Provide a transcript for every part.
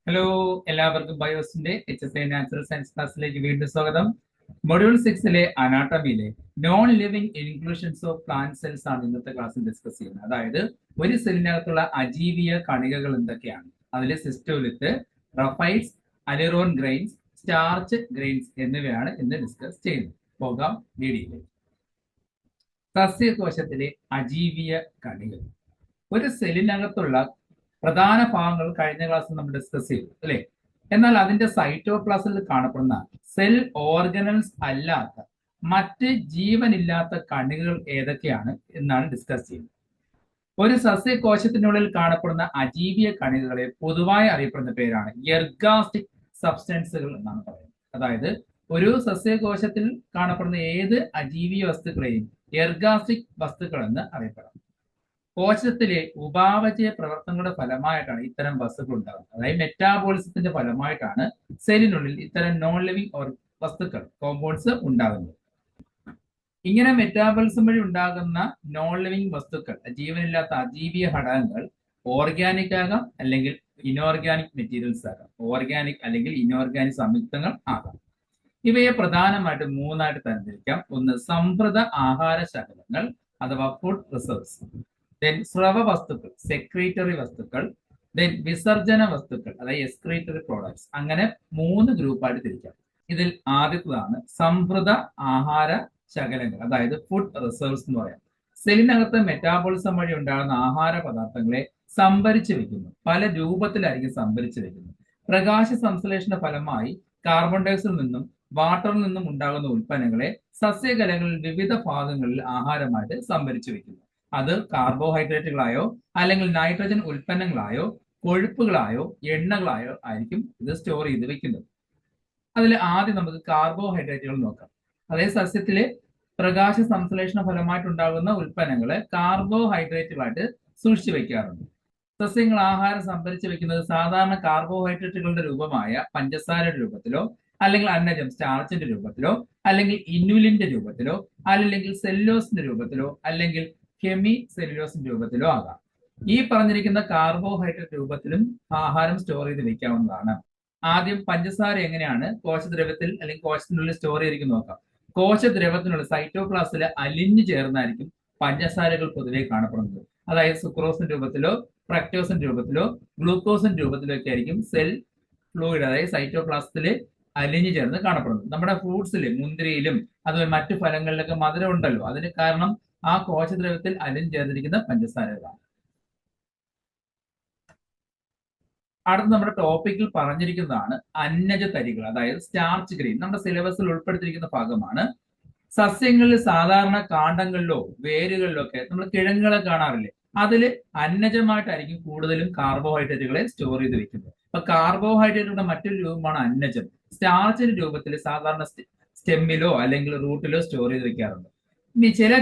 Hello, എല്ലാവർക്കും ബയോസിന്റെ HSI natural science ക്ലാസ്സിലേക്ക് വീണ്ടും സ്വാഗതം. മൊഡ്യൂൾ 6 അനാട്ടമിയിലെ non living inclusions of plant cells ആണ് ഇന്നത്തെ ക്ലാസ്സിൽ ഡിസ്കസ് ചെയ്യുന്നത്. അതായത് ഒരു സെല്ലിനകത്തുള്ള അജീവീയ കണികകൾ എന്തൊക്കെയാണ്, അതിലെ സിസ്റ്റോലിത്ത്, റഫൈറ്റ്സ്, അലിറോൺ ഗ്രെയിൻസ്, സ്റ്റാർച്ച് ഗ്രെയിൻസ് എന്നിവയാണ് ഇന്ന് ഡിസ്കസ് ചെയ്യുന്നത്. പോകാം വീഡിയോയിലേക്ക്. സസ്യകോശത്തിലെ അജീവീയ കണികൾ. ഒരു സെല്ലിനകത്തുള്ള പ്രധാന ഭാഗങ്ങൾ കഴിഞ്ഞ ക്ലാസ്സിൽ നമ്മൾ ഡിസ്കസ് ചെയ്തു അല്ലെ. എന്നാൽ അതിന്റെ സൈറ്റോപ്ലാസത്തിൽ കാണപ്പെടുന്ന സെൽ ഓർഗനൽസ് അല്ലാത്ത മറ്റ് ജീവനില്ലാത്ത കണികകൾ ഏതൊക്കെയാണ് എന്നാണ് ഡിസ്കസ് ചെയ്യുന്നത്. ഒരു സസ്യകോശത്തിനുള്ളിൽ കാണപ്പെടുന്ന അജീവീയ കണികകളെ പൊതുവായി അറിയപ്പെടുന്ന പേരാണ് എർഗാസ്റ്റിക് സബ്സ്റ്റൻസുകൾ എന്നാണ് പറയുന്നത്. അതായത് ഒരു സസ്യകോശത്തിൽ കാണപ്പെടുന്ന ഏത് അജീവീയ വസ്തുക്കളെയും എർഗാസ്റ്റിക് വസ്തുക്കൾ എന്ന് അറിയപ്പെടാം. കോശത്തിലെ ഉപാപചയ പ്രവർത്തനങ്ങളുടെ ഫലമായിട്ടാണ് ഇത്തരം വസ്തുക്കൾ ഉണ്ടാകുന്നത്. അതായത് മെറ്റാബോളിസത്തിന്റെ ഫലമായിട്ടാണ് സെല്ലിനുള്ളിൽ ഇത്തരം നോൺ ലിവിംഗ് വസ്തുക്കൾ, കോമ്പൗണ്ട്സ് ഉണ്ടാകുന്നത്. ഇങ്ങനെ മെറ്റാബോളിസം വഴി ഉണ്ടാകുന്ന നോൺ ലിവിംഗ് വസ്തുക്കൾ, ജീവനില്ലാത്ത അജീവീയ ഘടകങ്ങൾ ഓർഗാനിക് ആകാം അല്ലെങ്കിൽ ഇനോർഗാനിക് മെറ്റീരിയൽസ് ആകാം. ഓർഗാനിക് അല്ലെങ്കിൽ ഇനോർഗാനിക് സംയുക്തങ്ങൾ ആകാം. ഇവയെ പ്രധാനമായിട്ട് മൂന്നായിട്ട് തരംതിരിക്കാം. ഒന്ന് സംഭൃത ആഹാര ശകലങ്ങൾ അഥവാ ഫുഡ് റിസർവ്സ്, ദെൻ സ്രവ വസ്തുക്കൾ സെക്രീറ്ററി വസ്തുക്കൾ, ദെൻ വിസർജന വസ്തുക്കൾ അതായത് എക്സ്ക്രീറ്ററി പ്രോഡക്ട്സ്. അങ്ങനെ മൂന്ന് ഗ്രൂപ്പായിട്ട് തിരിക്കാം. ഇതിൽ ആദ്യത്തേതാണ് സംഭൃത ആഹാര ശകലങ്ങൾ, അതായത് ഫുഡ് റിസർവ്സ് എന്ന് പറയാം. സെല്ലിനകത്ത് മെറ്റാബോളിസം വഴി ഉണ്ടാകുന്ന ആഹാര പദാർത്ഥങ്ങളെ സംഭരിച്ചു വെക്കുന്നു. പല രൂപത്തിലായിരിക്കും സംഭരിച്ചു വെക്കുന്നത്. പ്രകാശ സംശ്ലേഷണ ഫലമായി കാർബൺ ഡയോക്സൈഡിൽ നിന്നും വാട്ടറിൽ നിന്നും ഉണ്ടാകുന്ന ഉൽപ്പന്നങ്ങളെ സസ്യകലകളിൽ വിവിധ ഭാഗങ്ങളിൽ ആഹാരമായിട്ട് സംഭരിച്ചു വെക്കുന്നു. അത് കാർബോഹൈഡ്രേറ്റുകളായോ അല്ലെങ്കിൽ നൈട്രജൻ ഉൽപ്പന്നങ്ങളായോ കൊഴുപ്പുകളായോ എണ്ണകളായോ ആയിരിക്കും ഇത് സ്റ്റോർ ചെയ്ത് വെക്കുന്നത്. അതിൽ ആദ്യം നമുക്ക് കാർബോഹൈഡ്രേറ്റുകൾ നോക്കാം. അതായത് സസ്യത്തിലെ പ്രകാശ സംശ്ലേഷണ ഫലമായിട്ടുണ്ടാകുന്ന ഉൽപ്പന്നങ്ങളെ കാർബോഹൈഡ്രേറ്റുകളായിട്ട് സൂക്ഷിച്ചു വെക്കാറുണ്ട്. സസ്യങ്ങൾ ആഹാരം സംഭരിച്ചു വെക്കുന്നത് സാധാരണ കാർബോഹൈഡ്രേറ്റുകളുടെ രൂപമായ പഞ്ചസാരയുടെ രൂപത്തിലോ അല്ലെങ്കിൽ അന്നജം സ്റ്റാർച്ചിന്റെ രൂപത്തിലോ അല്ലെങ്കിൽ ഇൻസുലിന്റെ രൂപത്തിലോ അല്ലെങ്കിൽ സെല്ലോസിന്റെ രൂപത്തിലോ അല്ലെങ്കിൽ ഹെമി സെല്ലുലോസിന്റെ രൂപത്തിലോ ആകാം. ഈ പറഞ്ഞിരിക്കുന്ന കാർബോഹൈഡ്രേറ്റ് രൂപത്തിലും ആഹാരം സ്റ്റോർ ചെയ്ത് വെക്കാവുന്നതാണ്. ആദ്യം പഞ്ചസാര എങ്ങനെയാണ് കോശദ്രവ്യത്തിൽ അല്ലെങ്കിൽ കോശത്തിനുള്ളിൽ സ്റ്റോർ ചെയ്തിരിക്കും നോക്കാം. കോശദ്രവത്തിനുള്ള സൈറ്റോപ്ലാസ്റ്റിൽ അലിഞ്ഞു ചേർന്നായിരിക്കും പഞ്ചസാരകൾ പൊതുവെ കാണപ്പെടുന്നത്. അതായത് സുക്രോസിന്റെ രൂപത്തിലോ ഫ്രക്ടോസിന്റെ രൂപത്തിലോ ഗ്ലൂക്കോസിന്റെ രൂപത്തിലോ ഒക്കെ ആയിരിക്കും സെൽ ഫ്ലൂയിഡ് അതായത് സൈറ്റോപ്ലാസ്റ്റില് അലിഞ്ഞു ചേർന്ന് കാണപ്പെടുന്നത്. നമ്മുടെ ഫ്രൂട്ട്സിലും മുന്തിരിയിലും അതുപോലെ മറ്റു ഫലങ്ങളിലൊക്കെ മധുരം ഉണ്ടല്ലോ, അതിന് കാരണം ആ കോശദ്രവ്യത്തിൽ അലിഞ്ഞു ചേർന്നിരിക്കുന്ന പഞ്ചസാരകളാണ്. അടുത്ത നമ്മുടെ ടോപ്പിക്കിൽ പറഞ്ഞിരിക്കുന്നതാണ് അന്നജ തരികൾ അതായത് സ്റ്റാർച്ച് ഗ്രെയിൻ. നമ്മുടെ സിലബസിൽ ഉൾപ്പെടുത്തിയിരിക്കുന്ന ഭാഗമാണ്. സസ്യങ്ങളിൽ സാധാരണ കാണ്ഡങ്ങളിലോ വേരുകളിലോ ഒക്കെ നമ്മൾ കിഴങ്ങുകളെ കാണാറില്ലേ, അതിൽ അന്നജമായിട്ടായിരിക്കും കൂടുതലും കാർബോഹൈഡ്രേറ്റുകളെ സ്റ്റോർ ചെയ്ത് വെക്കുന്നത്. അപ്പൊ കാർബോഹൈഡ്രേറ്റുകളുടെ മറ്റൊരു രൂപമാണ് അന്നജം. സ്റ്റാർച്ചിന്റെ രൂപത്തിൽ സാധാരണ സ്റ്റെമ്മിലോ അല്ലെങ്കിൽ റൂട്ടിലോ സ്റ്റോർ ചെയ്ത് വെക്കാറുണ്ട്. ഇനി ചില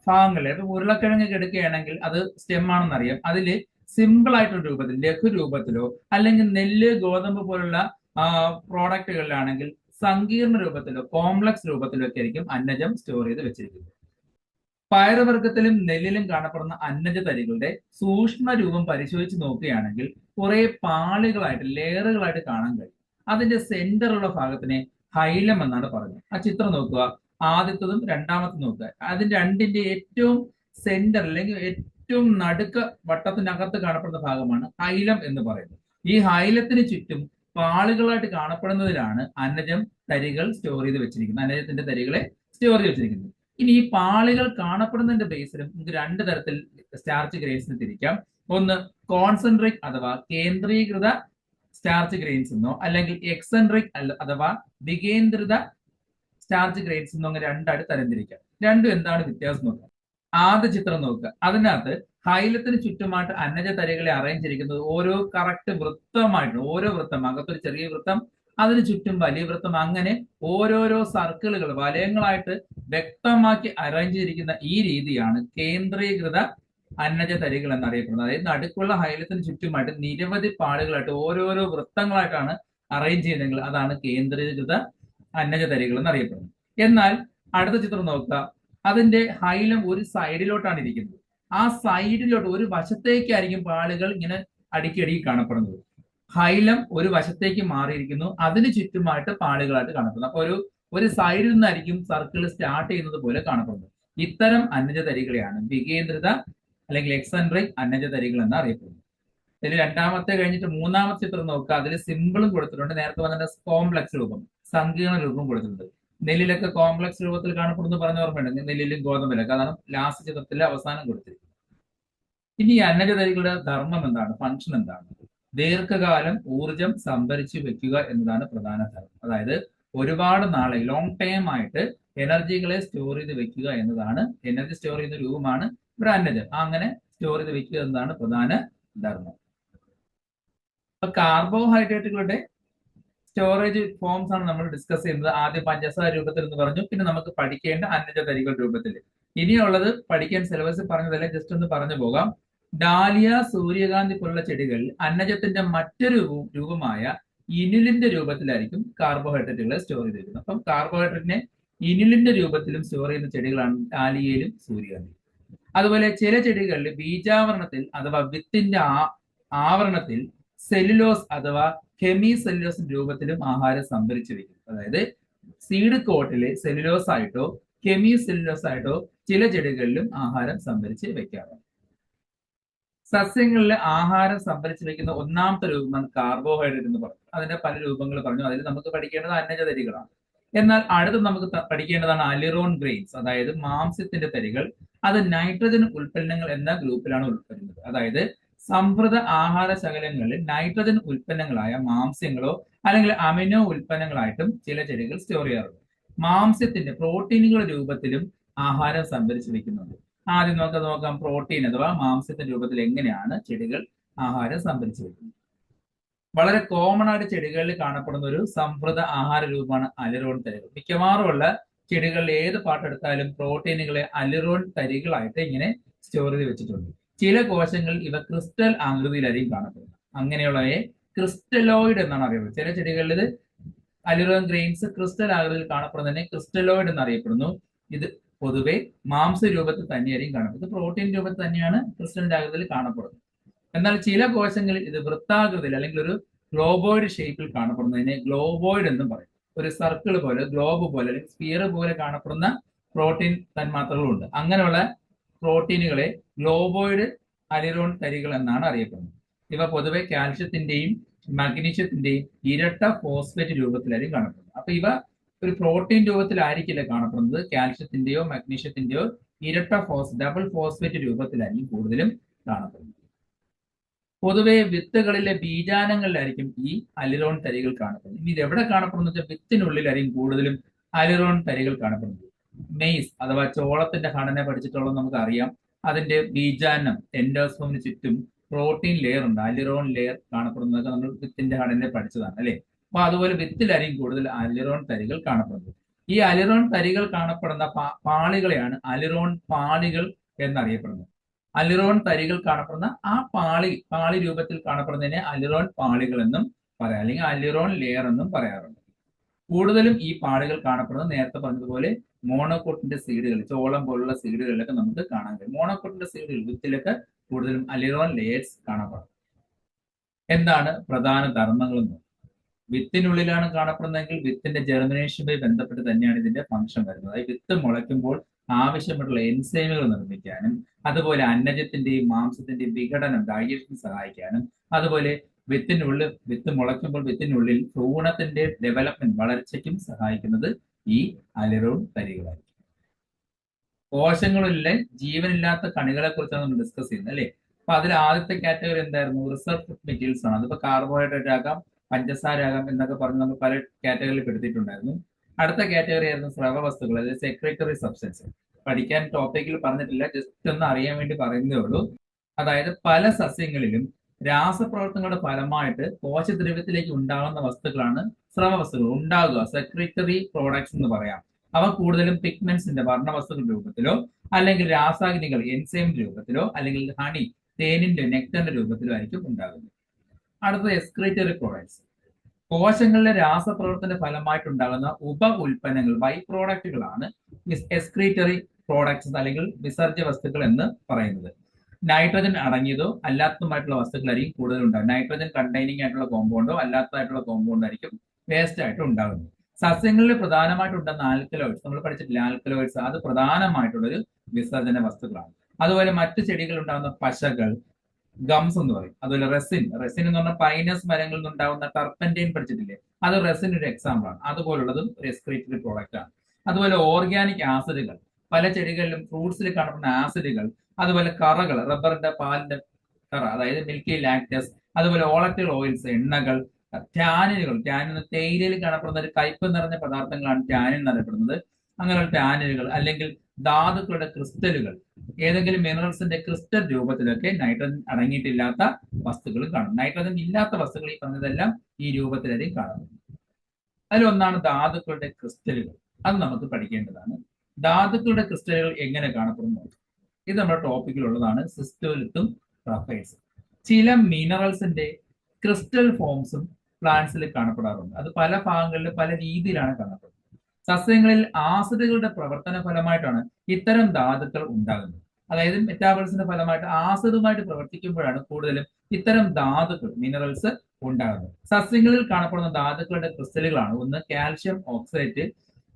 ഭാഗങ്ങളിൽ ഇപ്പൊ ഉരുളക്കിഴങ്ങ് എടുക്കുകയാണെങ്കിൽ അത് സ്റ്റെം ആണെന്ന് അറിയാം. അതില് സിമ്പിൾ ആയിട്ടുള്ള രൂപത്തിൽ ലഘു രൂപത്തിലോ അല്ലെങ്കിൽ നെല്ല് ഗോതമ്പ് പോലുള്ള പ്രോഡക്റ്റുകളിലാണെങ്കിൽ സങ്കീർണ രൂപത്തിലോ കോംപ്ലക്സ് രൂപത്തിലോ ഒക്കെ ആയിരിക്കും അന്നജം സ്റ്റോർ ചെയ്ത് വെച്ചിരിക്കുന്നത്. പയറുവർഗത്തിലും നെല്ലിലും കാണപ്പെടുന്ന അന്നജ തരികളുടെ സൂക്ഷ്മ രൂപം പരിശോധിച്ച് നോക്കുകയാണെങ്കിൽ കുറെ പാളികളായിട്ട് ലെയറുകളായിട്ട് കാണാൻ കഴിയും. അതിന്റെ സെന്ററുള്ള ഭാഗത്തിനെ ഹൈലം എന്നാണ് പറയുന്നത്. ആ ചിത്രം നോക്കുക, ആദ്യത്തതും രണ്ടാമത്തതും നോക്കുക. അതിന്റെ രണ്ടിന്റെ ഏറ്റവും സെന്റർ അല്ലെങ്കിൽ ഏറ്റവും നടുക്ക വട്ടത്തിനകത്ത് കാണപ്പെടുന്ന ഭാഗമാണ് ഹൈലം എന്ന് പറയുന്നത്. ഈ ഹൈലത്തിന് ചുറ്റും പാളികളായിട്ട് കാണപ്പെടുന്നതിലാണ് അന്നജം തരികൾ സ്റ്റോർ ചെയ്ത് വെച്ചിരിക്കുന്നത്, അന്നജത്തിന്റെ തരികളെ സ്റ്റോർ ചെയ്ത് വെച്ചിരിക്കുന്നത്. ഇനി ഈ പാളികൾ കാണപ്പെടുന്നതിന്റെ ബേസിലും നമുക്ക് രണ്ട് തരത്തിൽ സ്റ്റാർച്ച് ഗ്രെയിൻസിന് തിരിക്കാം. ഒന്ന് കോൺസെൻട്രിക് അഥവാ കേന്ദ്രീകൃത സ്റ്റാർച്ച് ഗ്രെയിൻസ് എന്നോ അല്ലെങ്കിൽ എക്സെൻട്രിക് അഥവാ വികേന്ദ്രിത സ്റ്റാർച്ച് ഗ്രെയിൻസ് എന്നോ അങ്ങനെ രണ്ടായിട്ട് തരംതിരിക്കാം. രണ്ടും എന്താണ് വ്യത്യാസം നോക്കാം. ആദ്യ ചിത്രം നോക്കുക. അതിനകത്ത് ഹൈലത്തിന് ചുറ്റുമായിട്ട് അന്നജ തരികളെ അറേഞ്ച് ചെയ്തിരിക്കുന്നത് ഓരോ കറക്റ്റ് വൃത്തമായിട്ട്, ഓരോ വൃത്തം അകത്തൊരു ചെറിയ വൃത്തം, അതിന് ചുറ്റും വലിയ വൃത്തം, അങ്ങനെ ഓരോരോ സർക്കിളുകൾ വലയങ്ങളായിട്ട് വ്യക്തമാക്കി അറേഞ്ച് ചെയ്തിരിക്കുന്ന ഈ രീതിയാണ് കേന്ദ്രീകൃത അന്നജ തരികൾ എന്നറിയപ്പെടുന്നത്. അതായത് നടുക്കുള്ള ഹൈലത്തിന് ചുറ്റുമായിട്ട് നിരവധി പാടുകളായിട്ട് ഓരോരോ വൃത്തങ്ങളായിട്ടാണ് അറേഞ്ച് ചെയ്തെങ്കിൽ അതാണ് കേന്ദ്രീകൃത അന്നജ തരികൾ എന്നറിയപ്പെടുന്നത്. എന്നാൽ അടുത്ത ചിത്രം നോക്കുക. അതിന്റെ ഹൈലം ഒരു സൈഡിലോട്ടാണ് ഇരിക്കുന്നത്. ആ സൈഡിലോട്ട് ഒരു വശത്തേക്കായിരിക്കും പാളുകൾ ഇങ്ങനെ അടുക്കി കാണപ്പെടുന്നത്. ഹൈലം ഒരു വശത്തേക്ക് മാറിയിരിക്കുന്നു, അതിന് ചുറ്റുമായിട്ട് പാളികളായിട്ട് കാണപ്പെടുന്നു. അപ്പൊ ഒരു സൈഡിൽ നിന്നായിരിക്കും സർക്കിൾ സ്റ്റാർട്ട് ചെയ്യുന്നത് പോലെ കാണപ്പെടുന്നത്. ഇത്തരം അന്നജതരികളെയാണ് വികേന്ദ്രിത അല്ലെങ്കിൽ എക്സെൻട്രിക് അന്നജതരികൾ എന്ന് അറിയപ്പെടുന്നത്. ഇതിൽ രണ്ടാമത്തെ കഴിഞ്ഞിട്ട് മൂന്നാമത്തെ ചിത്രം നോക്കുക. അതിൽ സിമ്പിളും കൊടുത്തിട്ടുണ്ട്. നേരത്തെ വന്നിട്ട് കോംപ്ലക്സ് രൂപം, സങ്കീർണ രൂപം കൊടുത്തിട്ടുണ്ട്. നെല്ലിലൊക്കെ കോംപ്ലക്സ് രൂപത്തിൽ കാണപ്പെടുന്നു പറഞ്ഞ ഓർമ്മയുണ്ട്, നെല്ലിലും ഗോതമ്പിലൊക്കെ. അതാണ് ലാസ്റ്റ് ചിത്രത്തിലെ അവസാനം കൊടുത്തിരിക്കുന്നത്. ഇനി ഈ അന്നജതരികളുടെ ധർമ്മം എന്താണ്, ഫംഗ്ഷൻ എന്താണ്? ദീർഘകാലം ഊർജം സംഭരിച്ചു വെക്കുക എന്നതാണ് പ്രധാന ധർമ്മം. അതായത് ഒരുപാട് നാളെ ലോങ് ടൈം ആയിട്ട് എനർജികളെ സ്റ്റോർ ചെയ്ത് വെക്കുക എന്നതാണ്, എനർജി സ്റ്റോർ ചെയ്യുന്ന രൂപമാണ് ഇവിടെ അന്നജം. അങ്ങനെ സ്റ്റോർ ചെയ്ത് വെക്കുക എന്നതാണ് പ്രധാന ധർമ്മം. അപ്പൊ കാർബോഹൈഡ്രേറ്റുകളുടെ സ്റ്റോറേജ് ഫോംസ് ആണ് നമ്മൾ ഡിസ്കസ് ചെയ്യുന്നത്. ആദ്യം പഞ്ചസാര രൂപത്തിൽ എന്ന് പറഞ്ഞു, പിന്നെ നമുക്ക് പഠിക്കേണ്ട അന്നജതരികൾ രൂപത്തിൽ. ഇനിയുള്ളത് പഠിക്കാൻ സിലബസിൽ പറഞ്ഞതല്ല, ജസ്റ്റ് ഒന്ന് പറഞ്ഞു പോകാം. ഡാലിയ, സൂര്യകാന്തി പോലുള്ള ചെടികൾ അന്നജത്തിന്റെ മറ്റൊരു രൂപമായ ഇനുലിന്റെ രൂപത്തിലായിരിക്കും കാർബോഹൈഡ്രേറ്റുകളെ സ്റ്റോർ ചെയ്തിരിക്കുന്നത്. അപ്പം കാർബോഹൈഡ്രേറ്റിനെ ഇനുലിന്റെ രൂപത്തിലും സ്റ്റോർ ചെയ്യുന്ന ചെടികളാണ് ഡാലിയയിലും സൂര്യകാന്തി. അതുപോലെ ചില ചെടികളിൽ ബീജാവരണത്തിൽ അഥവാ വിത്തിന്റെ ആവരണത്തിൽ സെല്ലുലോസ് അഥവാ ഹെമി സെല്ലുലോസ് രൂപത്തിലും ആഹാരം സംഭരിച്ചു വെക്കും. അതായത് സീഡ് കോട്ടിലെ സെല്ലുലോസ് ആയിട്ടോ ഹെമി സെല്ലുലോസ് ആയിട്ടോ ചില ചെടികളിലും ആഹാരം സംഭരിച്ച് വെക്കാറുണ്ട്. സസ്യങ്ങളിലെ ആഹാരം സംഭരിച്ചു വെക്കുന്ന ഒന്നാമത്തെ രൂപമാണ് കാർബോഹൈഡ്രേറ്റ് എന്ന് പറഞ്ഞു. അതിന്റെ പല രൂപങ്ങൾ പറഞ്ഞു. അതിൽ നമുക്ക് പഠിക്കേണ്ടത് അന്നജതരികളാണ്. എന്നാൽ അടുത്ത് നമുക്ക് പഠിക്കേണ്ടതാണ് അലിറോൺ ഗ്രെയിൻസ്, അതായത് മാംസ്യത്തിന്റെ തരികൾ. അത് നൈട്രജൻ ഉൽപ്പന്നങ്ങൾ എന്ന ഗ്രൂപ്പിലാണ് ഉൾപ്പെടുന്നത്. അതായത് സംഭൃത ആഹാര ശകലങ്ങളിൽ നൈട്രജൻ ഉൽപ്പന്നങ്ങളായ മാംസ്യങ്ങളോ അല്ലെങ്കിൽ അമിനോ ഉൽപ്പന്നങ്ങളായിട്ടും ചില ചെടികൾ സ്റ്റോർ ചെയ്യാറുണ്ട്. മാംസ്യത്തിന്റെ പ്രോട്ടീനുകളുടെ രൂപത്തിലും ആഹാരം സംഭരിച്ചു വെക്കുന്നുണ്ട്. ആദ്യം നമുക്ക് നോക്കാം പ്രോട്ടീൻ അഥവാ മാംസ്യത്തിന്റെ രൂപത്തിൽ എങ്ങനെയാണ് ചെടികൾ ആഹാരം സംഭരിച്ചു വെക്കുന്നത്. വളരെ കോമൺ ആയിട്ട് ചെടികളിൽ കാണപ്പെടുന്ന ഒരു സംഭൃത ആഹാര രൂപമാണ് അലിറോൺ തരികൾ. മിക്കവാറും ഉള്ള ചെടികളിൽ ഏത് പാട്ടെടുത്താലും പ്രോട്ടീനുകളെ അലിറോൺ തരികളായിട്ട് ഇങ്ങനെ സ്റ്റോർ ചെയ്ത് വെച്ചിട്ടുണ്ട്. ചില കോശങ്ങളിൽ ഇവ ക്രിസ്റ്റൽ ആകൃതിയിലായിരിക്കും കാണപ്പെടുന്നത്. അങ്ങനെയുള്ളവയെ ക്രിസ്റ്റലോയിഡ് എന്നാണ് അറിയപ്പെടുന്നത്. ചില ചെടികളിൽ ഇത് അലിറോൺ ഗ്രെയിൻസ് ക്രിസ്റ്റൽ ആകൃതിയിൽ കാണപ്പെടുന്നതിനെ ക്രിസ്റ്റലോയിഡ് എന്നറിയപ്പെടുന്നു. ഇത് പൊതുവെ മാംസ രൂപത്തിൽ തന്നെയായിരിക്കും കാണപ്പെടുന്നത്. ഇത് പ്രോട്ടീൻ രൂപത്തിൽ തന്നെയാണ് ക്രിസ്റ്റലിന്റെ ആകൃതിയിൽ കാണപ്പെടുന്നത്. എന്നാൽ ചില കോശങ്ങളിൽ ഇത് വൃത്താകൃതിയിൽ അല്ലെങ്കിൽ ഒരു ഗ്ലോബോയിഡ് ഷേപ്പിൽ കാണപ്പെടുന്നതിനെ ഗ്ലോബോയിഡ് എന്നും പറയും. ഒരു സർക്കിൾ പോലെ, ഗ്ലോബ് പോലെ അല്ലെങ്കിൽ സ്പിയർ പോലെ കാണപ്പെടുന്ന പ്രോട്ടീൻ തന്മാത്രകളുണ്ട്. അങ്ങനെയുള്ള പ്രോട്ടീനുകളെ ഗ്ലോബോയിഡ് അലിറോൺ തരികൾ എന്നാണ് അറിയപ്പെടുന്നത്. ഇവ പൊതുവെ കാൽഷ്യത്തിന്റെയും മഗ്നീഷ്യത്തിന്റെയും ഇരട്ട ഫോസ്ഫേറ്റ് രൂപത്തിലായിരിക്കും കാണപ്പെടുന്നത്. അപ്പൊ ഇവ ഒരു പ്രോട്ടീൻ രൂപത്തിലായിരിക്കില്ല കാണപ്പെടുന്നത്. കാൽഷ്യത്തിന്റെയോ മഗ്നീഷ്യത്തിന്റെയോ ഇരട്ട ഡബിൾ ഫോസ്ഫേറ്റ് രൂപത്തിലായിരിക്കും കൂടുതലും കാണപ്പെടുന്നത്. പൊതുവെ വിത്തുകളിലെ ബീജാനങ്ങളിലായിരിക്കും ഈ അലിറോൺ തരികൾ കാണപ്പെടുന്നത്. ഇനി ഇത് എവിടെ കാണപ്പെടുന്നത് വെച്ചാൽ വിത്തിനുള്ളിലായിരിക്കും കൂടുതലും അലിറോൺ തരികൾ കാണപ്പെടുന്നത്. മെയ്സ് അഥവാ ചോളത്തിന്റെ ഘടന പഠിച്ചിട്ടുള്ളത് നമുക്ക് അറിയാം. അതിന്റെ ബീജാനം എൻഡോസ്പോമിന് ചുറ്റും പ്രോട്ടീൻ ലെയർ ഉണ്ട്, അലിറോൺ ലെയർ കാണപ്പെടുന്നതൊക്കെ നമ്മൾ വിത്തിന്റെ ഘടന പഠിച്ചതാണ് അല്ലെ. അപ്പൊ അതുപോലെ വിത്തിലായിരിക്കും കൂടുതൽ അലിറോൺ തരികൾ കാണപ്പെടുന്നത്. ഈ അലിറോൺ തരികൾ കാണപ്പെടുന്ന പാളികളെയാണ് അലിറോൺ പാളികൾ എന്നറിയപ്പെടുന്നത്. അലിറോൺ തരികൾ കാണപ്പെടുന്ന ആ പാളി രൂപത്തിൽ കാണപ്പെടുന്നതിനെ അലിറോൺ പാളികൾ എന്നും പറയാം, അല്ലെങ്കിൽ അലിറോൺ ലെയർ എന്നും പറയാറുണ്ട്. കൂടുതലും ഈ പാളികൾ കാണപ്പെടുന്നത് നേരത്തെ പറഞ്ഞതുപോലെ മോണോകോട്ടിന്റെ സീഡുകൾ, ചോളം പോലുള്ള സീഡുകളിലൊക്കെ നമുക്ക് കാണാൻ കഴിയും. മോണോകോട്ടിന്റെ സീഡുകൾ വിത്തിലൊക്കെ കൂടുതലും അലിറോൺ ലെയേഴ്സ് കാണപ്പെടും. എന്താണ് പ്രധാന ധർമ്മങ്ങൾ എന്ന്? വിത്തിനുള്ളിലാണ് കാണപ്പെടുന്നതെങ്കിൽ വിത്തിന്റെ ജെർമിനേഷനുമായി ബന്ധപ്പെട്ട് തന്നെയാണ് ഇതിന്റെ ഫംഗ്ഷൻ വരുന്നത്. അതായത് വിത്ത് മുളയ്ക്കുമ്പോൾ ആവശ്യമായിട്ടുള്ള എൻസൈമുകൾ നിർമ്മിക്കാനും അതുപോലെ അന്നജത്തിന്റെയും മാംസത്തിന്റെയും വിഘടനം ഡൈജഷൻ സഹായിക്കാനും അതുപോലെ വിത്ത് മുളയ്ക്കുമ്പോൾ വിത്തിനുള്ളിൽ ഭ്രൂണത്തിന്റെ ഡെവലപ്മെന്റ് വളർച്ചയ്ക്കും സഹായിക്കുന്നത് ഈ അലിറോൺ തരികളായിരിക്കും. കോശങ്ങളിലെ ജീവനില്ലാത്ത കണികളെ കുറിച്ചാണ് നമ്മൾ ഡിസ്കസ് ചെയ്യുന്നത് അല്ലെ. അപ്പൊ അതിൽ ആദ്യത്തെ കാറ്റഗറി എന്തായിരുന്നു? റിസർവ് ഫുഡ് മെറ്റീരിയൽസ് ആണ്. അതിപ്പോ കാർബോഹൈഡ്രേറ്റ് ആകാം, പഞ്ചസാര ആകാം എന്നൊക്കെ പറഞ്ഞ് നമ്മൾ പല കാറ്റഗറിയിൽ പെടുത്തിയിട്ടുണ്ടായിരുന്നു. അടുത്ത കാറ്റഗറി ആയിരുന്നു സ്രവ വസ്തുക്കൾ, അതായത് സെക്രട്ടറി സബ്സ്റ്റൻസ്. പഠിക്കാൻ ടോപ്പിക്കിൽ പറഞ്ഞിട്ടില്ല, ജസ്റ്റ് ഒന്ന് അറിയാൻ വേണ്ടി പറയുന്നേ ഉള്ളൂ. അതായത് പല സസ്യങ്ങളിലും രാസപ്രവർത്തനങ്ങളുടെ ഫലമായിട്ട് കോശദ്രവ്യത്തിലേക്ക് ഉണ്ടാകുന്ന വസ്തുക്കളാണ് സ്രവ വസ്തുക്കൾ ഉണ്ടാകുക, സെക്രട്ടറി പ്രോഡക്ട്സ് എന്ന് പറയാം. അവ കൂടുതലും പിഗ്മെന്റ്സിന്റെ വർണ്ണവസ്തുക്കളുടെ രൂപത്തിലോ അല്ലെങ്കിൽ രാസാഗ്നികൾ എൻസൈം രൂപത്തിലോ അല്ലെങ്കിൽ ഹണി തേനിന്റെ നെക്ടറിന്റെ രൂപത്തിലോ ആയിരിക്കും ഉണ്ടാകുന്നത്. അടുത്തത് എക്സ്ക്രീറ്ററി പ്രോഡക്ട്സ്. കോശങ്ങളിലെ രാസപ്രവർത്തന ഫലമായിട്ടുണ്ടാകുന്ന ഉപ ഉൽപ്പന്നങ്ങൾ, ബൈ പ്രോഡക്റ്റുകളാണ് എക്സ്ക്രീറ്ററി പ്രോഡക്ട്സ് അല്ലെങ്കിൽ വിസർജ്യ വസ്തുക്കൾ എന്ന് പറയുന്നത്. നൈട്രജൻ അടങ്ങിയതോ അല്ലാത്തതുമായിട്ടുള്ള വസ്തുക്കളായിരിക്കും കൂടുതൽ ഉണ്ടാകും. നൈട്രജൻ കണ്ടെയ്നിങ് ആയിട്ടുള്ള കോമ്പൗണ്ടോ അല്ലാത്തതായിട്ടുള്ള കോമ്പൗണ്ടോ ആയിരിക്കും വേസ്റ്റ് ആയിട്ട് ഉണ്ടാകുന്നത്. സസ്യങ്ങളിൽ പ്രധാനമായിട്ടുണ്ടെന്ന ആൽക്കലോയിഡ്സ് നമ്മൾ പഠിച്ചിട്ടില്ല, ആൽക്കലോയിഡ്സ് അത് പ്രധാനമായിട്ടുള്ളൊരു വിസർജന വസ്തുക്കളാണ്. അതുപോലെ മറ്റു ചെടികൾ ഉണ്ടാകുന്ന പശകൾ, ഗംസ് എന്ന് പറയും. അതുപോലെ റെസിൻ എന്ന് പറഞ്ഞാൽ പൈനസ് മരങ്ങളിൽ നിന്നുണ്ടാകുന്ന ടർപ്പന്റൈൻ പഠിച്ചിട്ടില്ലേ, അത് റെസിൻ ഒരു എക്സാമ്പിൾ ആണ്. അതുപോലുള്ളതും എക്സ്ക്രീറ്ററി പ്രോഡക്റ്റ് ആണ്. അതുപോലെ ഓർഗാനിക് ആസിഡുകൾ, പല ചെടികളിലും ഫ്രൂട്ട്സിൽ കാണുന്ന ആസിഡുകൾ, അതുപോലെ കറകൾ, റബ്ബറിന്റെ പാലിന്റെ കറ അതായത് മിൽക്കി ലാക്ടസ്, അതുപോലെ ഓളറ്റിൽ ഓയിൽസ് എണ്ണകൾ, ടാനിനുകൾ, തേയിലയിൽ കാണപ്പെടുന്ന ഒരു കയ്പ് നിറഞ്ഞ പദാർത്ഥങ്ങളാണ് ടാനിൻ എന്നറിയപ്പെടുന്നത്. അങ്ങനെയുള്ള ടാനിനുകൾ അല്ലെങ്കിൽ ധാതുക്കളുടെ ക്രിസ്റ്റലുകൾ, ഏതെങ്കിലും മിനറൽസിന്റെ ക്രിസ്റ്റൽ രൂപത്തിലൊക്കെ നൈട്രജൻ അടങ്ങിയിട്ടില്ലാത്ത വസ്തുക്കൾ കാണും. നൈട്രജൻ ഇല്ലാത്ത വസ്തുക്കൾ ഈ പറഞ്ഞതെല്ലാം ഈ രൂപത്തിലായിരിക്കും കാണുന്നത്. അതിലൊന്നാണ് ധാതുക്കളുടെ ക്രിസ്റ്റലുകൾ. അത് നമുക്ക് പഠിക്കേണ്ടതാണ്. ധാതുക്കളുടെ ക്രിസ്റ്റലുകൾ എങ്ങനെ കാണപ്പെടുന്നു, ഇത് നമ്മുടെ ടോപ്പിക്കിലുള്ളതാണ്. സിസ്റ്റോലിത്തും റഫൈഡ്സും. ചില മിനറൽസിന്റെ ക്രിസ്റ്റൽ ഫോംസും പ്ലാന്റ്സിൽ കാണപ്പെടാറുണ്ട്. അത് പല ഭാഗങ്ങളിൽ പല രീതിയിലാണ് കാണപ്പെടുന്നത്. സസ്യങ്ങളിൽ ആസിഡുകളുടെ പ്രവർത്തന ഫലമായിട്ടാണ് ഇത്തരം ധാതുക്കൾ ഉണ്ടാകുന്നത്. അതായത് മെറ്റാബോളിസത്തിന്റെ ഫലമായിട്ട് ആസിഡുമായിട്ട് പ്രവർത്തിക്കുമ്പോഴാണ് കൂടുതലും ഇത്തരം ധാതുക്കൾ മിനറൽസ് ഉണ്ടാകുന്നത്. സസ്യങ്ങളിൽ കാണപ്പെടുന്ന ധാതുക്കളുടെ ക്രിസ്റ്റലുകളാണ് ഒന്ന് കാൽഷ്യം ഓക്സലേറ്റ്,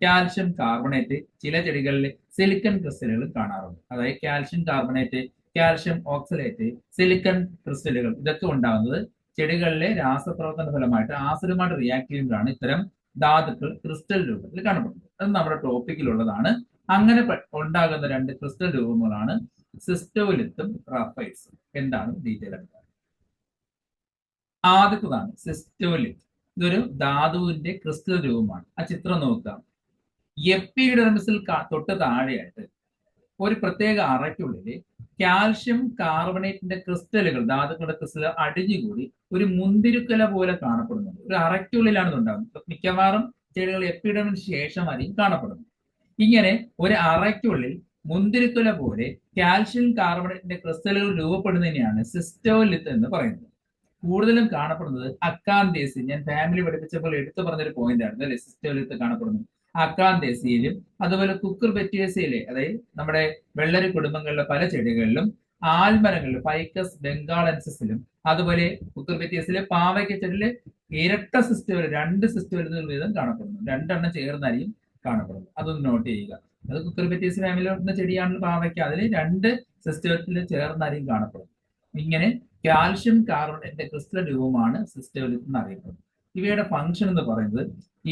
കാൽഷ്യം കാർബണേറ്റ്. ചില ചെടികളിൽ സിലിക്കൺ ക്രിസ്റ്റലുകൾ കാണാറുണ്ട്. അതായത് calcium carbonate, calcium oxalate, silicon ക്രിസ്റ്റലുകൾ ഇതൊക്കെ ഉണ്ടാകുന്നത് ചെടികളിലെ രാസപ്രവർത്തന ഫലമായിട്ട് ആസിഡുമായിട്ട് റിയാക്ട് ചെയ്യുമ്പോഴാണ് ഇത്തരം ധാതുക്കൾ ക്രിസ്റ്റൽ രൂപത്തിൽ കാണപ്പെടുന്നത്. അത് നമ്മുടെ ടോപ്പിക്കിലുള്ളതാണ്. അങ്ങനെ ഉണ്ടാകുന്ന രണ്ട് ക്രിസ്റ്റൽ രൂപങ്ങളാണ് സിസ്റ്റോലിത്തും റഫൈഡ്സും. എന്താണ് ഡീറ്റെയിൽ ആയിട്ട്? ആദ്യത്തതാണ് സിസ്റ്റോലിത്ത്. ഇതൊരു ധാതുവിന്റെ ക്രിസ്റ്റൽ രൂപമാണ്. ആ ചിത്രം നോക്കാം. എപ്പിഡെർമിസിൽ തൊട്ട് താഴെയായിട്ട് ഒരു പ്രത്യേക അറയ്ക്കുള്ളിൽ കാൽഷ്യം കാർബണേറ്റിന്റെ ക്രിസ്റ്റലുകൾ, ധാതുക്കളുടെ ക്രിസ്റ്റലുകൾ അടിഞ്ഞുകൂടി ഒരു മുന്തിരിക്കുല പോലെ കാണപ്പെടുന്നുണ്ട്. ഒരു അറയ്ക്കുള്ളിലാണ് ഇത് ഉണ്ടാകുന്നത്. മിക്കവാറും ചെടികൾ എപ്പിഡെർമിന് ശേഷമായിരിക്കും കാണപ്പെടുന്നത്. ഇങ്ങനെ ഒരു അറയ്ക്കുള്ളിൽ മുന്തിരിക്കുല പോലെ കാൽഷ്യം കാർബണേറ്റിന്റെ ക്രിസ്റ്റലുകൾ രൂപപ്പെടുന്നതിനെയാണ് സിസ്റ്റോലിത്ത് എന്ന് പറയുന്നത്. കൂടുതലും കാണപ്പെടുന്നത് അക്കാന്തേസി, ഞാൻ ഫാമിലി പഠിപ്പിച്ചപ്പോൾ എടുത്തു പറഞ്ഞൊരു പോയിന്റ് ആയിരുന്നു അല്ലെ, സിസ്റ്റോലിത്ത് കാണപ്പെടുന്നത് അക്കാന്തേസിയിലും അതുപോലെ കുക്കുർബെറ്റേസിയിലെ, അതായത് നമ്മുടെ വെള്ളരി കുടുംബങ്ങളിലെ പല ചെടികളിലും, ആൽമരങ്ങളിലും ഫൈക്കസ് ബംഗാളൻസിലും, അതുപോലെ കുക്കുർബെറ്റേസിലെ പാവയ്ക്ക ചെടിയിലെ ഇരട്ട സിസ്റ്റോലിത്ത്, രണ്ട് സിസ്റ്റോലിത്തുകൾ വീതം കാണപ്പെടുന്നു. രണ്ടെണ്ണം ചേർന്നായിരിക്കും കാണപ്പെടുന്നത്. അതൊന്ന് നോട്ട് ചെയ്യുക. അത് കുക്കുർബെറ്റേസ് ഫാമിലി വരുന്ന ചെടിയാണ് പാവയ്ക്ക, അതിൽ രണ്ട് സിസ്റ്റോലിത്തിൽ ചേർന്നായിരിക്കും കാണപ്പെടുന്നത്. ഇങ്ങനെ കാൽഷ്യം കാർബണേറ്റിന്റെ ക്രിസ്റ്റൽ രൂപമാണ് സിസ്റ്റോലിത്ത് എന്നറിയപ്പെടുന്നത്. ഇവയുടെ ഫംഗ്ഷൻ എന്ന് പറയുന്നത്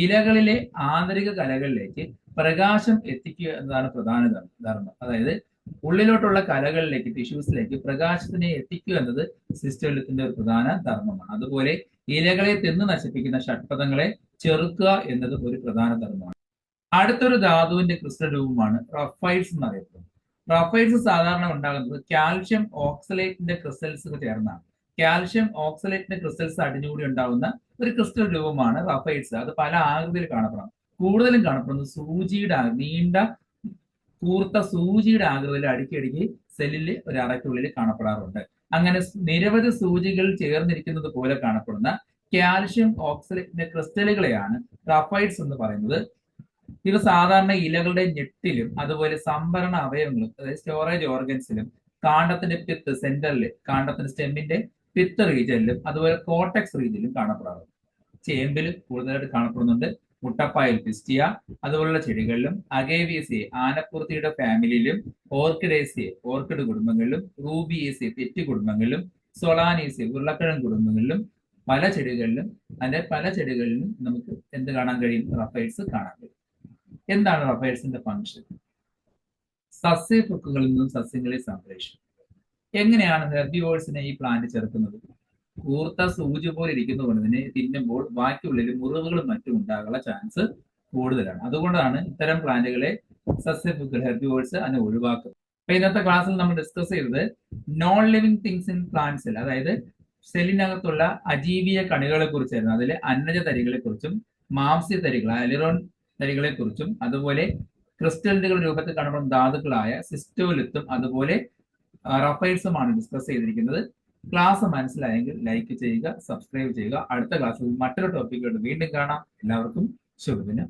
ഇലകളിലെ ആന്തരിക കലകളിലേക്ക് പ്രകാശം എത്തിക്കുക എന്നതാണ് പ്രധാന ധർമ്മം. അതായത് ഉള്ളിലോട്ടുള്ള കലകളിലേക്ക്, ടിഷ്യൂസിലേക്ക് പ്രകാശത്തിനെ എത്തിക്കുക എന്നത് സിസ്റ്റോലിത്തിന്റെ ഒരു പ്രധാന ധർമ്മമാണ്. അതുപോലെ ഇലകളെ തിന്നു നശിപ്പിക്കുന്ന ഷഡ്പദങ്ങളെ ചെറുക്കുക എന്നത് ഒരു പ്രധാന ധർമ്മമാണ്. അടുത്തൊരു ധാതുവിന്റെ ക്രിസ്റ്റൽ രൂപമാണ് റഫൈഡ്സ് എന്നറിയപ്പെടുന്നത്. റഫൈഡ്സ് സാധാരണ ഉണ്ടാകുന്നത് കാൽഷ്യം ഓക്സലേറ്റിന്റെ ക്രിസ്റ്റൽസ് ചേർന്നാണ്. കാൽഷ്യം ഓക്സലേറ്റിന്റെ ക്രിസ്റ്റൽസ് അടിഞ്ഞുകൂടി ഉണ്ടാകുന്ന ഒരു ക്രിസ്റ്റൽ രൂപമാണ് റഫൈഡ്സ്. അത് പല ആകൃതിയിൽ കാണപ്പെടാം. കൂടുതലും കാണപ്പെടുന്നത് സൂചിയുടെ, നീണ്ട കൂർത്ത സൂചിയുടെ ആകൃതിയിൽ അടുക്കി സെല്ലിൽ ഒരു അറയ്ക്കുള്ളിൽ കാണപ്പെടാറുണ്ട്. അങ്ങനെ നിരവധി സൂചികൾ ചേർന്നിരിക്കുന്നത് പോലെ കാണപ്പെടുന്ന കാൽഷ്യം ഓക്സലേറ്റിന്റെ ക്രിസ്റ്റലുകളെയാണ് റഫൈഡ്സ് എന്ന് പറയുന്നത്. ഇവ സാധാരണ ഇലകളുടെ ഞെട്ടിലും അതുപോലെ സംഭരണ അവയവങ്ങളും, അതായത് സ്റ്റോറേജ് ഓർഗൻസിലും, കാണ്ഡത്തിന്റെ പിത്ത് സെന്ററിൽ, കാണ്ഡത്തിന്റെ സ്റ്റെമ്മിന്റെ പിത്ത് റീജിയനിലും, അതുപോലെ കോർട്ടെക്സ് റീജിയനിലും കാണപ്പെടാറുണ്ട്. ചേമ്പിൽ കൂടുതലായിട്ട് കാണപ്പെടുന്നുണ്ട്. മുട്ടപ്പായൽ പിസ്റ്റിയ അതുപോലുള്ള ചെടികളിലും, അഗേവിയസിയെ ആനപ്പുറത്തിയുടെ ഫാമിലിയിലും, ഓർക്കിഡേസിയെ ഓർക്കിഡ് കുടുംബങ്ങളിലും, റൂബിയേസിയെ തെറ്റി കുടുംബങ്ങളിലും, സൊളാനീസിയെ ഉരുളക്കിഴങ്ങ് കുടുംബങ്ങളിലും, പല ചെടികളിലും നമുക്ക് എന്ത് കാണാൻ കഴിയും? റഫൈഡ്സ് കാണാൻ കഴിയും. എന്താണ് റഫൈഡ്സിന്റെ ഫംഗ്ഷൻ? സസ്യപുക്കുകളിൽ നിന്നും സസ്യങ്ങളെ സംരക്ഷിക്കും. എങ്ങനെയാണ് ഹെർബിവോഴ്സിനെ ഈ പ്ലാന്റ് ചേർക്കുന്നത്? കൂർത്ത സൂചി പോലെ ഇരിക്കുന്നതുകൊണ്ട് തന്നെ തിന്നുമ്പോൾ ബാക്കിയുള്ളിൽ മുറിവുകളും മറ്റും ഉണ്ടാകാനുള്ള ചാൻസ് കൂടുതലാണ്. അതുകൊണ്ടാണ് ഇത്തരം പ്ലാന്റുകളെ സസ്യപുക്കൾ, ഹെർബിവോഴ്സ് അതിനെ ഒഴിവാക്കുന്നത്. അപ്പൊ ഇന്നത്തെ ക്ലാസ്സിൽ നമ്മൾ ഡിസ്കസ് ചെയ്തത് നോൺ ലിവിങ് തിങ്സ് ഇൻ പ്ലാന്റ്സിൽ, അതായത് സെല്ലിനകത്തുള്ള അജീവിയ കണികളെ കുറിച്ചായിരുന്നു. അതിൽ അന്നജ തരികളെ കുറിച്ചും മാംസ്യ തരികൾ, അലിറോൺ തരികളെ കുറിച്ചും, അതുപോലെ ക്രിസ്റ്റലുകൾ രൂപത്തിൽ കാണപ്പെടുന്ന ധാതുക്കളായ സിസ്റ്റോലിത്തും അതുപോലെ റഫൈഡ്സുമാണ് ഡിസ്കസ് ചെയ്തിരിക്കുന്നത്. ക്ലാസ് മനസ്സിലായെങ്കിൽ ലൈക്ക് ചെയ്യുക, സബ്സ്ക്രൈബ് ചെയ്യുക. അടുത്ത ക്ലാസ്സിൽ മറ്റൊരു ടോപ്പിക്കോട് വീണ്ടും കാണാം. എല്ലാവർക്കും ശുഭദിനം.